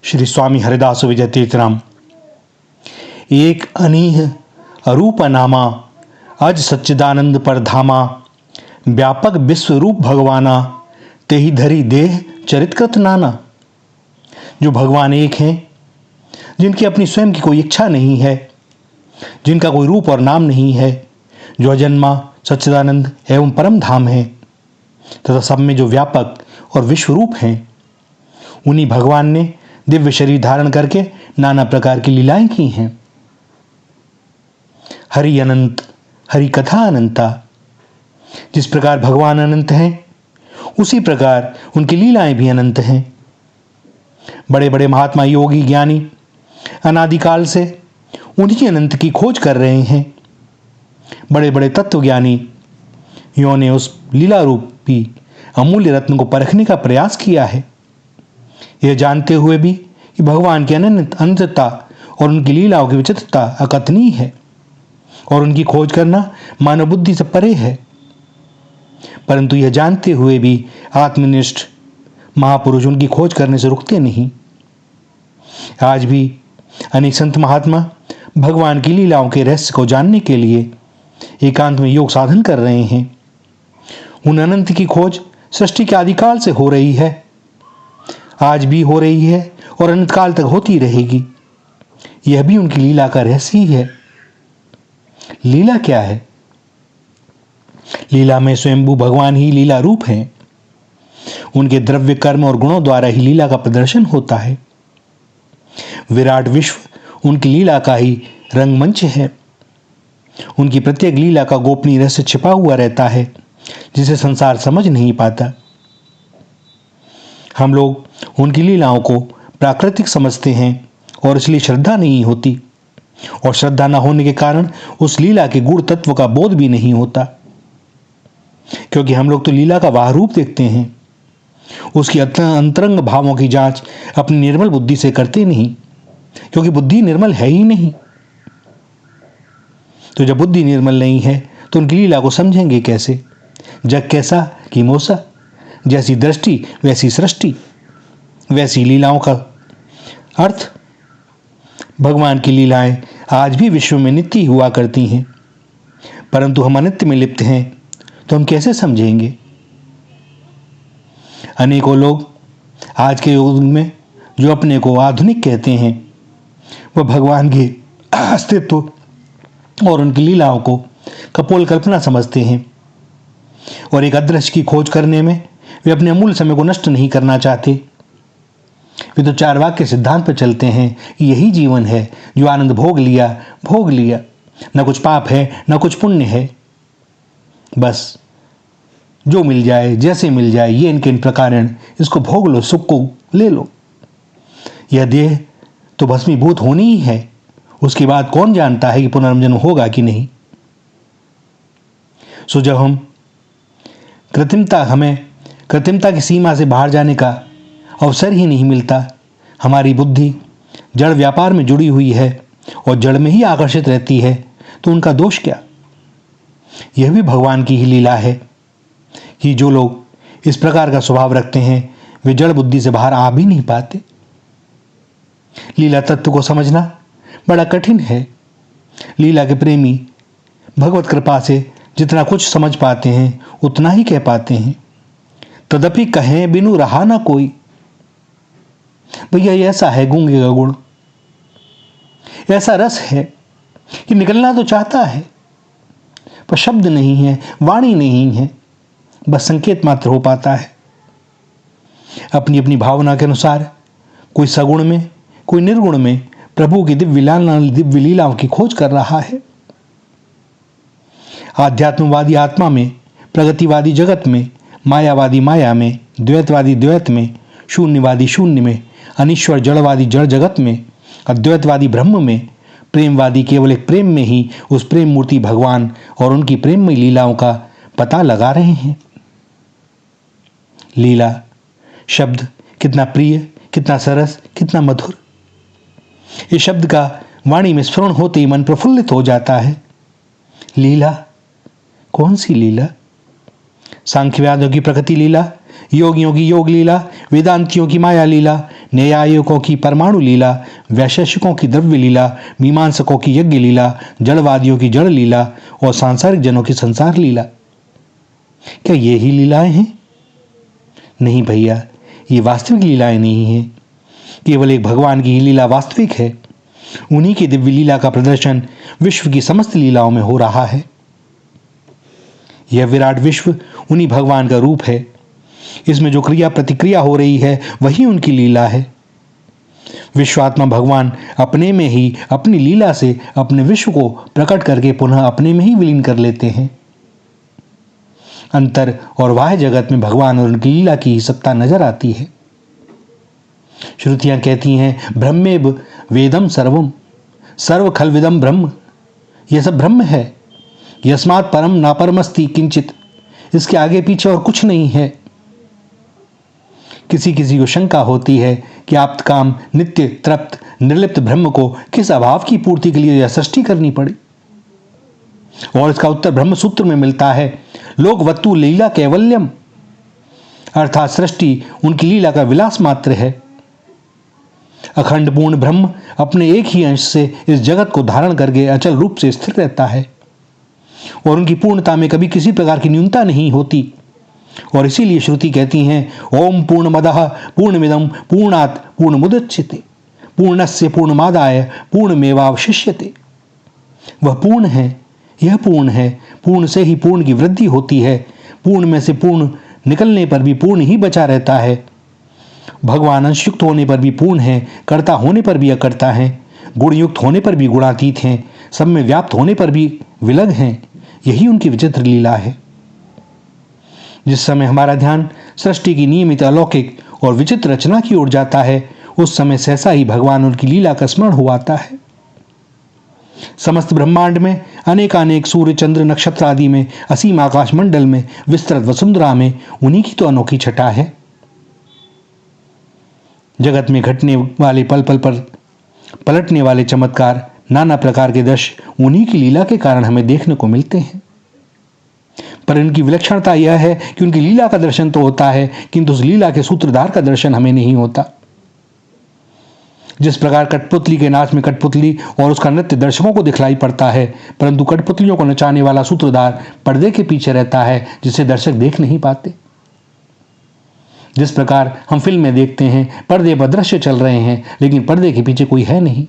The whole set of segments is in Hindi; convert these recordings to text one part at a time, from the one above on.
श्री स्वामी हरिदास विजय तीर्थराम। एक अनीह अरूप नामा, अज सच्चिदानंद पर धामा, व्यापक विश्व रूप भगवाना, तेहि धरी देह चरितकृत नाना। जो भगवान एक हैं, जिनकी अपनी स्वयं की कोई इच्छा नहीं है, जिनका कोई रूप और नाम नहीं है, जो अजन्मा सच्चिदानंद एवं परम धाम है, तथा सब में जो व्यापक और विश्व रूप हैं, उन्हीं भगवान ने दिव्य शरीर धारण करके नाना प्रकार की लीलाएं की हैं। हरि अनंत, हरि कथा अनंता। जिस प्रकार भगवान अनंत हैं, उसी प्रकार उनकी लीलाएं भी अनंत हैं। बड़े बड़े महात्मा, योगी, ज्ञानी अनादिकाल से उन्हीं अनंत की खोज कर रहे हैं। बड़े बड़े तत्वज्ञानी यों ने उस लीला रूपी अमूल्य रत्न को परखने का प्रयास किया है, यह जानते हुए भी कि भगवान की अनंतता और उनकी लीलाओं की विचित्रता अकथनीय है और उनकी खोज करना मानव बुद्धि से परे है। परंतु यह जानते हुए भी आत्मनिष्ठ महापुरुष उनकी खोज करने से रुकते नहीं। आज भी अनेक संत महात्मा भगवान की लीलाओं के रहस्य को जानने के लिए एकांत में योग साधन कर रहे हैं। उन अनंत की खोज सृष्टि के आदिकाल से हो रही है, आज भी हो रही है और अनंत काल तक होती रहेगी। यह भी उनकी लीला का रहस्य ही है। लीला क्या है? लीला में स्वयंभू भगवान ही लीला रूप हैं। उनके द्रव्य, कर्म और गुणों द्वारा ही लीला का प्रदर्शन होता है। विराट विश्व उनकी लीला का ही रंगमंच है। उनकी प्रत्येक लीला का गोपनीय रहस्य छिपा हुआ रहता है, जिसे संसार समझ नहीं पाता। हम लोग उनकी लीलाओं को प्राकृतिक समझते हैं और इसलिए श्रद्धा नहीं होती, और श्रद्धा न होने के कारण उस लीला के गूढ़ तत्व का बोध भी नहीं होता। क्योंकि हम लोग तो लीला का वाह रूप देखते हैं, उसकी अंतरंग भावों की जांच अपनी निर्मल बुद्धि से करते नहीं, क्योंकि बुद्धि निर्मल है ही नहीं। तो जब बुद्धि निर्मल नहीं है तो उनकी लीला को समझेंगे कैसे? जग कैसा कि मोसा, जैसी दृष्टि वैसी सृष्टि, वैसी लीलाओं का अर्थ। भगवान की लीलाएं आज भी विश्व में नित्य हुआ करती हैं, परंतु हम अनित्य में लिप्त हैं, तो हम कैसे समझेंगे? अनेकों लोग आज के युग में जो अपने को आधुनिक कहते हैं, वह भगवान के अस्तित्व और उनकी लीलाओं को कपोल कल्पना समझते हैं, और एक अदृश्य की खोज करने में वे अपने अमूल्य समय को नष्ट नहीं करना चाहते। वे तो चार वाक्य सिद्धांत पर चलते हैं कि यही जीवन है, जो आनंद भोग लिया, न कुछ पाप है न कुछ पुण्य है, बस जो मिल जाए जैसे मिल जाए, ये इनके इन प्रकारण इसको भोग लो, सुख को ले लो। यह देह तो भस्मीभूत होनी ही है, उसके बाद कौन जानता है कि पुनर्जन्म होगा कि नहीं। सो जब हमें कृत्रिमता की सीमा से बाहर जाने का अवसर ही नहीं मिलता, हमारी बुद्धि जड़ व्यापार में जुड़ी हुई है और जड़ में ही आकर्षित रहती है, तो उनका दोष क्या? यह भी भगवान की ही लीला है कि जो लोग इस प्रकार का स्वभाव रखते हैं, वे जड़ बुद्धि से बाहर आ भी नहीं पाते। लीला तत्व को समझना बड़ा कठिन है। लीला के प्रेमी भगवत कृपा से जितना कुछ समझ पाते हैं उतना ही कह पाते हैं। तदपि कहें बिनु रहा ना कोई। भैया ऐसा है गूंगे का गुण, ऐसा रस है कि निकलना तो चाहता है, पर शब्द नहीं है, वाणी नहीं है, बस संकेत मात्र हो पाता है। अपनी अपनी भावना के अनुसार कोई सगुण में, कोई निर्गुण में प्रभु की दिव्य लीलाओं की खोज कर रहा है। आध्यात्मवादी आत्मा में, प्रगतिवादी जगत में, मायावादी माया में, द्वैतवादी द्वैत में, शून्यवादी शून्य में, अनीश्वर जड़वादी जड़ जगत में, अद्वैतवादी ब्रह्म में, प्रेमवादी केवल एक प्रेम में ही उस प्रेम मूर्ति भगवान और उनकी प्रेममय लीलाओं का पता लगा रहे हैं। लीला शब्द कितना प्रिय, कितना सरस, कितना मधुर। इस शब्द का वाणी में स्फुरण होते ही मन प्रफुल्लित हो जाता है। लीला, कौन सी लीला? सांख्यवादियों की प्रकृति लीला, योगियों की योग लीला, वेदांतियों की माया लीला, न्यायिकों की परमाणु लीला, वैशेषिकों की द्रव्य लीला, मीमांसकों की यज्ञ लीला, जड़वादियों की जड़ लीला और सांसारिक जनों की संसार लीला। क्या ये ही लीलाएं हैं? नहीं भैया, ये वास्तविक लीलाएं नहीं हैं। केवल एक भगवान की ही लीला वास्तविक है। उन्हीं की दिव्य लीला का प्रदर्शन विश्व की समस्त लीलाओं में हो रहा है। यह विराट विश्व उन्हीं भगवान का रूप है। इसमें जो क्रिया प्रतिक्रिया हो रही है वही उनकी लीला है। विश्वात्मा भगवान अपने में ही अपनी लीला से अपने विश्व को प्रकट करके पुनः अपने में ही विलीन कर लेते हैं। अंतर और बाह्य जगत में भगवान और उनकी लीला की ही सत्ता नजर आती है। श्रुतियां कहती हैं, ब्रह्मेव वेदम सर्वम, सर्व खलविदम ब्रह्म। यह सब ब्रह्म है। यस्मात् परम नापरमस्ति किंचित। इसके आगे पीछे और कुछ नहीं है। किसी किसी को शंका होती है कि आप्त काम नित्य तृप्त निर्लिप्त ब्रह्म को किस अभाव की पूर्ति के लिए यह सृष्टि करनी पड़ी। और इसका उत्तर ब्रह्म सूत्र में मिलता है, लोकवत्तु लीला कैवल्यम, अर्थात सृष्टि उनकी लीला का विलास मात्र है। अखंड पूर्ण ब्रह्म अपने एक ही अंश से इस जगत को धारण करके अचल रूप से स्थिर रहता है और उनकी पूर्णता में कभी किसी प्रकार की न्यूनता नहीं होती। और इसीलिए श्रुति कहती हैं, ओम पूर्णमदः पूर्णमिदं पूर्णात् पूर्णमुदच्यते पूर्णस्य पूर्णमादाय पूर्णमेवावशिष्यते। वह पूर्ण है, यह पूर्ण है। पूर्ण से ही पूर्ण की वृद्धि होती है। पूर्ण में से पूर्ण निकलने पर भी पूर्ण ही बचा रहता है। भगवान अंशयुक्त होने पर भी पूर्ण है, कर्ता होने पर भी अकर्ता हैं, गुणयुक्त होने पर भी गुणातीत हैं, सब में व्याप्त होने पर भी विलग हैं। यही उनकी विचित्र लीला है। जिस समय हमारा ध्यान सृष्टि की नियमित अलौकिक और विचित्र रचना की ओर जाता है, उस समय सहसा ही भगवान उनकी लीला का स्मरण हो आता है। समस्त ब्रह्मांड में अनेकानेक सूर्य चंद्र नक्षत्र आदि में, असीम आकाश मंडल में, विस्तृत वसुंधरा में उन्हीं की तो अनोखी छटा है। जगत में घटने वाले पल पल पर पलटने वाले चमत्कार, नाना प्रकार के दृश्य उन्हीं की लीला के कारण हमें देखने को मिलते हैं। पर इनकी विलक्षणता यह है कि उनकी लीला का दर्शन तो होता है, किंतु उस लीला के सूत्रधार का दर्शन हमें नहीं होता। जिस प्रकार कठपुतली के नाच में कठपुतली और उसका नृत्य दर्शकों को दिखलाई पड़ता है, परंतु कठपुतलियों को नचाने वाला सूत्रधार पर्दे के पीछे रहता है, जिसे दर्शक देख नहीं पाते। जिस प्रकार हम फिल्म में देखते हैं, पर्दे पर दृश्य चल रहे हैं लेकिन पर्दे के पीछे कोई है नहीं।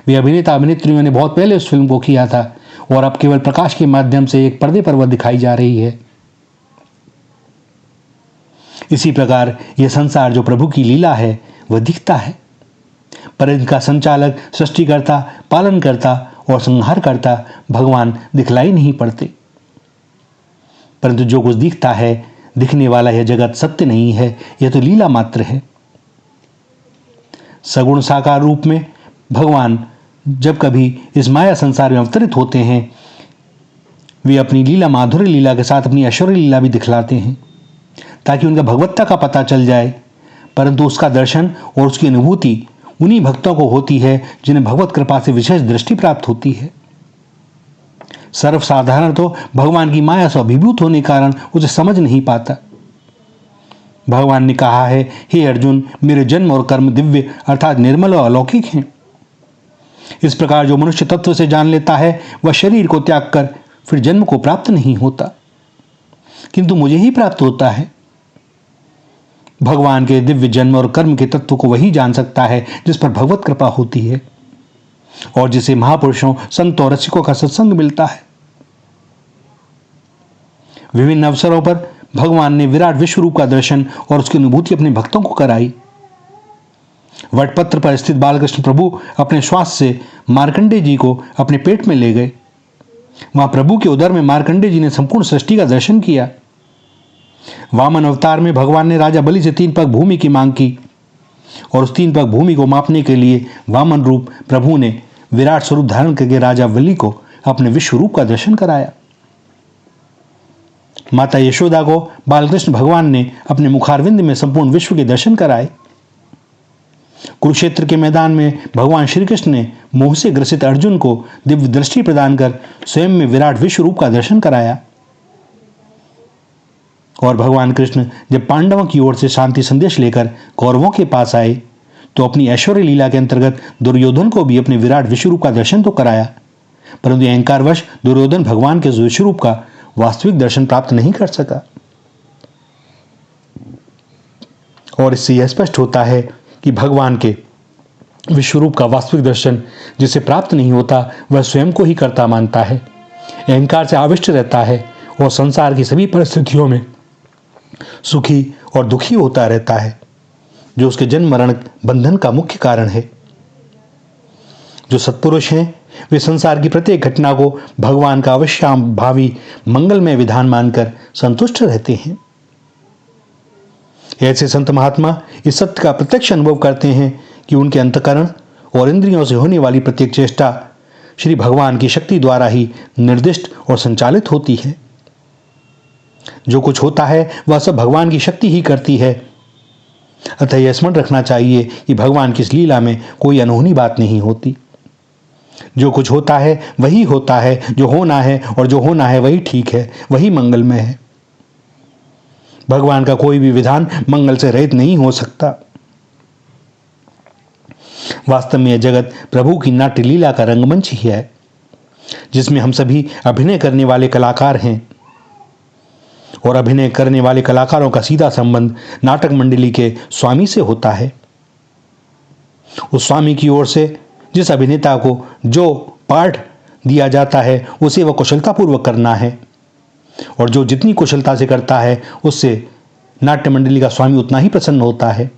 वे अभिनेता अभिनेत्रियों ने बहुत पहले उस फिल्म को किया था और अब केवल प्रकाश के माध्यम से एक पर्दे पर वह दिखाई जा रही है। इसी प्रकार यह संसार जो प्रभु की लीला है वह दिखता है, पर इनका संचालक, सृष्टिकर्ता, पालनकर्ता और संहारकर्ता भगवान दिखलाई नहीं पड़ते। परंतु जो कुछ दिखता है, दिखने वाला यह जगत सत्य नहीं है, यह तो लीला मात्र है। सगुण साकार रूप में भगवान जब कभी इस माया संसार में अवतरित होते हैं, वे अपनी लीला माधुर्य लीला के साथ अपनी ऐश्वर्य लीला भी दिखलाते हैं, ताकि उनका भगवत्ता का पता चल जाए। परंतु उसका दर्शन और उसकी अनुभूति उन्हीं भक्तों को होती है जिन्हें भगवत कृपा से विशेष दृष्टि प्राप्त होती है। सर्वसाधारण तो भगवान की माया से अभिभूत होने के कारण उसे समझ नहीं पाता। भगवान ने कहा है, हे अर्जुन, मेरे जन्म और कर्म दिव्य अर्थात निर्मल और अलौकिक हैं। इस प्रकार जो मनुष्य तत्व से जान लेता है, वह शरीर को त्याग कर फिर जन्म को प्राप्त नहीं होता, किंतु मुझे ही प्राप्त होता है। भगवान के दिव्य जन्म और कर्म के तत्व को वही जान सकता है जिस पर भगवत कृपा होती है और जिसे महापुरुषों, संतों और रसिकों का सत्संग मिलता है। विभिन्न अवसरों पर भगवान ने विराट विश्व रूप का दर्शन और उसकी अनुभूति अपने भक्तों को कराई। वटपत्र पर स्थित बालकृष्ण प्रभु अपने श्वास से मार्कंडेय जी को अपने पेट में ले गए। वहां प्रभु के उदर में मार्कंडेय जी ने संपूर्ण सृष्टि का दर्शन किया। वामन अवतार में भगवान ने राजा बलि से 3 पग भूमि की मांग की और उस 3 पग भूमि को मापने के लिए वामन रूप प्रभु ने विराट स्वरूप धारण करके राजा बलि को अपने विश्व रूप का दर्शन कराया। माता यशोदा को बालकृष्ण भगवान ने अपने मुखारविंद में संपूर्ण विश्व के दर्शन कराए। कुरुक्षेत्र के मैदान में भगवान श्री कृष्ण ने मोह से ग्रसित अर्जुन को दिव्य दृष्टि प्रदान कर स्वयं में विराट विश्व रूप का दर्शन कराया। और भगवान कृष्ण जब पांडवों की ओर से शांति संदेश लेकर कौरवों के पास आए तो अपनी ऐश्वर्य लीला के अंतर्गत दुर्योधन को भी अपने विराट विश्वरूप का दर्शन तो कराया, परंतु अहंकारवश दुर्योधन भगवान के विश्वरूप का वास्तविक दर्शन प्राप्त नहीं कर सका। और इससे यह स्पष्ट होता है कि भगवान के विश्वरूप का वास्तविक दर्शन जिसे प्राप्त नहीं होता वह स्वयं को ही कर्ता मानता है, अहंकार से आविष्ट रहता है और संसार की सभी परिस्थितियों में सुखी और दुखी होता रहता है, जो उसके जन्म मरण बंधन का मुख्य कारण है। जो सत्पुरुष हैं वे संसार की प्रत्येक घटना को भगवान का अवश्यभावी मंगलमय विधान मानकर संतुष्ट रहते हैं। ऐसे संत महात्मा इस सत्य का प्रत्यक्ष अनुभव करते हैं कि उनके अंतःकरण और इंद्रियों से होने वाली प्रत्येक चेष्टा श्री भगवान की शक्ति द्वारा ही निर्दिष्ट और संचालित होती है। जो कुछ होता है वह सब भगवान की शक्ति ही करती है। अतः यह स्मरण रखना चाहिए कि भगवान की इस लीला में कोई अनहोनी बात नहीं होती। जो कुछ होता है वही होता है, जो होना है और जो होना है वही ठीक है, वही मंगलमय है। भगवान का कोई भी विधान मंगल से रहित नहीं हो सकता। वास्तव में यह जगत प्रभु की नाट्य लीला का रंगमंच ही है, जिसमें हम सभी अभिनय करने वाले कलाकार हैं और अभिनय करने वाले कलाकारों का सीधा संबंध नाटक मंडली के स्वामी से होता है। उस स्वामी की ओर से जिस अभिनेता को जो पाठ दिया जाता है उसे वह कुशलतापूर्वक करना है, और जो जितनी कुशलता से करता है उससे नाट्य मंडली का स्वामी उतना ही प्रसन्न होता है।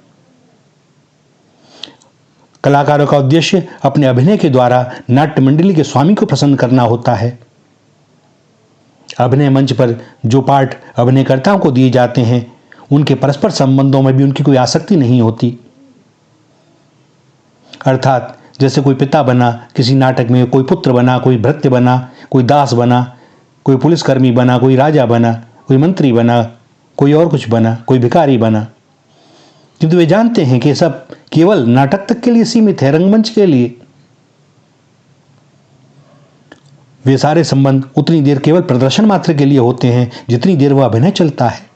कलाकारों का उद्देश्य अपने अभिनय के द्वारा नाट्य मंडली के स्वामी को प्रसन्न करना होता है। अभिनय मंच पर जो पाठ अभिनयकर्ताओं को दिए जाते हैं उनके परस्पर संबंधों में भी उनकी कोई आसक्ति नहीं होती। अर्थात जैसे कोई पिता बना किसी नाटक में, कोई पुत्र बना, कोई भृत्य बना, कोई दास बना, कोई पुलिसकर्मी बना, कोई राजा बना, कोई मंत्री बना, कोई और कुछ बना, कोई भिखारी बना, किंतु वे जानते हैं कि ये सब केवल नाटक तक के लिए सीमित है, रंगमंच के लिए। वे सारे संबंध उतनी देर केवल प्रदर्शन मात्र के लिए होते हैं जितनी देर वह अभिनय चलता है।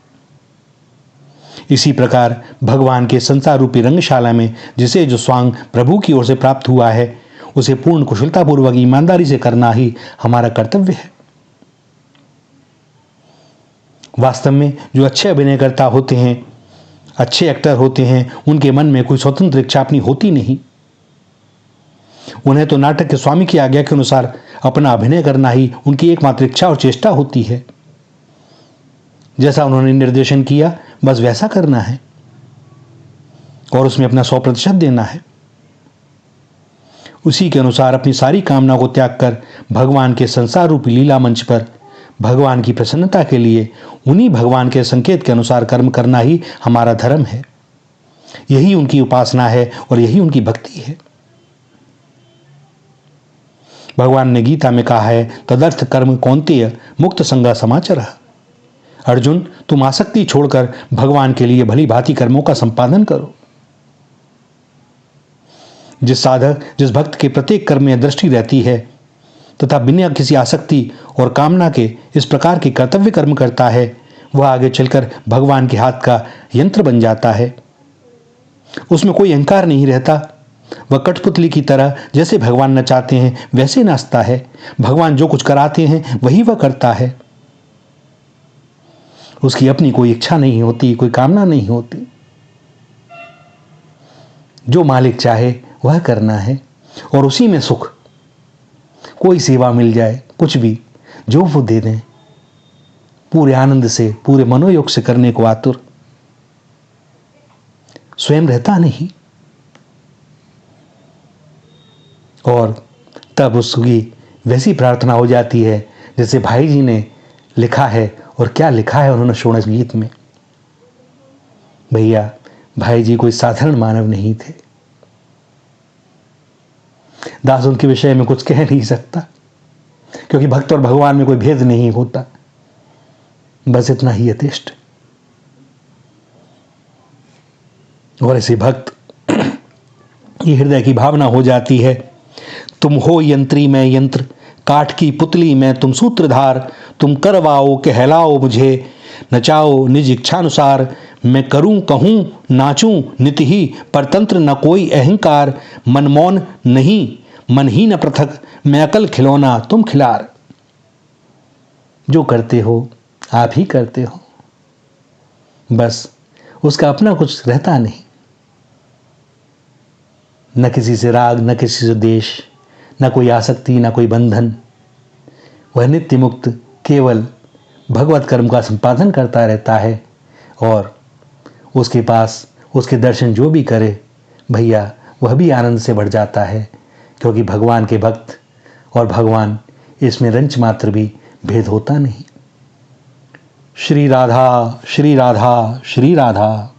इसी प्रकार भगवान के संसार रूपी रंगशाला में जिसे जो स्वांग प्रभु की ओर से प्राप्त हुआ है उसे पूर्ण कुशलतापूर्वक ईमानदारी से करना ही हमारा कर्तव्य है। वास्तव में जो अच्छे अभिनयकर्ता होते हैं, अच्छे एक्टर होते हैं, उनके मन में कोई स्वतंत्र इच्छा अपनी होती नहीं। उन्हें तो नाटक के स्वामी की आज्ञा के अनुसार अपना अभिनय करना ही उनकी एकमात्र इच्छा और चेष्टा होती है। जैसा उन्होंने निर्देशन किया बस वैसा करना है और उसमें अपना 100% देना है। उसी के अनुसार अपनी सारी कामना को त्याग कर भगवान के संसार रूपी लीला मंच पर भगवान की प्रसन्नता के लिए उन्हीं भगवान के संकेत के अनुसार कर्म करना ही हमारा धर्म है। यही उनकी उपासना है और यही उनकी भक्ति है। भगवान ने गीता में कहा है, तदर्थ कर्म कौन्तेय मुक्त संगा समाचरः। अर्जुन, तुम आसक्ति छोड़कर भगवान के लिए भली भांति कर्मों का संपादन करो। जिस साधक, जिस भक्त के प्रत्येक कर्म में दृष्टि रहती है तथा बिना किसी आसक्ति और कामना के इस प्रकार के कर्तव्य कर्म करता है, वह आगे चलकर भगवान के हाथ का यंत्र बन जाता है। उसमें कोई अहंकार नहीं रहता। वह कठपुतली की तरह जैसे भगवान नचाते हैं वैसे नाचता है। भगवान जो कुछ कराते हैं वही वह करता है। उसकी अपनी कोई इच्छा नहीं होती, कोई कामना नहीं होती। जो मालिक चाहे वह करना है और उसी में सुख। कोई सेवा मिल जाए, कुछ भी, जो वो दे दें, पूरे आनंद से, पूरे मनोयोग से करने को आतुर। स्वयं रहता नहीं। और तब उसकी वैसी प्रार्थना हो जाती है जैसे भाई जी ने लिखा है। और क्या लिखा है उन्होंने षोडश गीत में? भैया, भाई जी कोई साधारण मानव नहीं थे। दास उनके विषय में कुछ कह नहीं सकता, क्योंकि भक्त और भगवान में कोई भेद नहीं होता। बस इतना ही यथेष्ट। और ऐसे भक्त ये हृदय की भावना हो जाती है, तुम हो यंत्री मैं यंत्र, काठ की पुतली में तुम सूत्रधार। तुम करवाओ कहलाओ मुझे, नचाओ निज इच्छानुसार। मैं करूं कहूं नाचूं नित ही, परतंत्र न कोई अहंकार, मन मौन नहीं मन ही न पृथक, मैं अकल खिलौना तुम खिलार। जो करते हो आप ही करते हो, बस उसका अपना कुछ रहता नहीं। न किसी से राग, न किसी से देश, न कोई आसक्ति, न कोई बंधन। वह नित्य मुक्त केवल भगवत कर्म का संपादन करता रहता है, और उसके पास उसके दर्शन जो भी करे भैया वह भी आनंद से बढ़ जाता है, क्योंकि भगवान के भक्त और भगवान इसमें रंच मात्र भी भेद होता नहीं। श्री राधा श्री राधा श्री राधा।